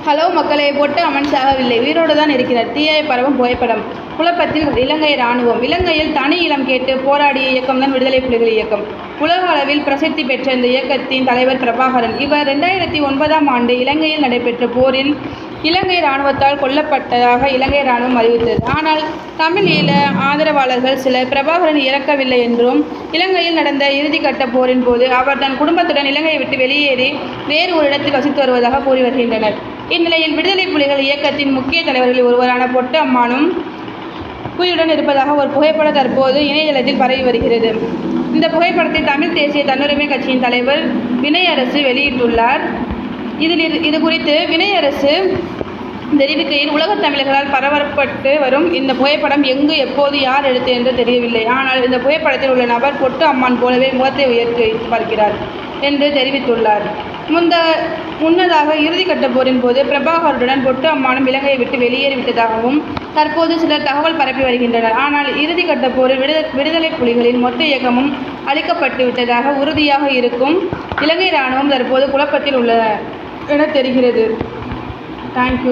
Hello மக்களே, பொட்டு அம்மன் சாகவில்லை, உயிரோடு தான் இருக்கிறார். தீயாய் பரவும் புகைப்படம். குழப்பத்தில் இலங்கை இராணுவம். இலங்கையில் தனி இனம் கேட்டு போராடிய இயக்கம்தான் விடுதலை புலிகள் இயக்கம். உலக அளவில் பிரசித்தி பெற்ற இந்த இயக்கத்தின் தலைவர் பிரபாகரன். இவர் 2009ஆம் ஆண்டு இலங்கையில் நடைபெற்ற போரில் இலங்கை இராணுவத்தால் கொல்லப்பட்டதாக இலங்கை இராணுவம் அறிவித்தது. ஆனால் தமிழ் ஈழ ஆதரவாளர்கள் சிலர் பிரபாகரன் இறக்கவில்லை என்றும், இலங்கையில் நடந்த இறுதிக்கட்ட போரின் போது அவர் தன் குடும்பத்துடன் இலங்கையை விட்டு வெளியேறி வேறு ஒரு இடத்தில் வசித்து வருவதாக கூறி வருகின்றனர். இந்நிலையில் விடுதலை புலிகள் இயக்கத்தின் முக்கிய தலைவர்களில் ஒருவரான பொட்டு அம்மானும் உயிருடன் இருப்பதாக ஒரு புகைப்படம் தற்போது இணையதளத்தில் பரவி வருகிறது. இந்த புகைப்படத்தை தமிழ் தேசிய தன்னுரிமை கட்சியின் தலைவர் வினயரசு வெளியிட்டுள்ளார். இது குறித்து வினயரசு தெரிவிக்கையில், உலகத் தமிழர்களால் பரவப்பட்டு வரும் இந்த புகைப்படம் எங்கு, எப்போது, யார் எடுத்து என்று தெரியவில்லை. ஆனால் இந்த புகைப்படத்தில் உள்ள நபர் பொட்டு அம்மான் போலவே முகத்தை உயர்த்தி பார்க்கிறார் என்று தெரிவித்துள்ளார். முன்னதாக இறுதிக்கட்ட போரின் போது பிரபாகருடன் பொட்டு அம்மானும் இலங்கையை விட்டு வெளியேறிவிட்டதாகவும் தற்போது சிலர் தகவல் பரப்பி வருகின்றனர். ஆனால் இறுதிக்கட்ட போரில் விடுதலை புலிகளின் மொத்த இயக்கமும் அளிக்கப்பட்டு விட்டதாக உறுதியாக இருக்கும் இலங்கை இராணுவம் தற்போது குழப்பத்தில் உள்ளது என தெரிகிறது. தேங்க்யூ.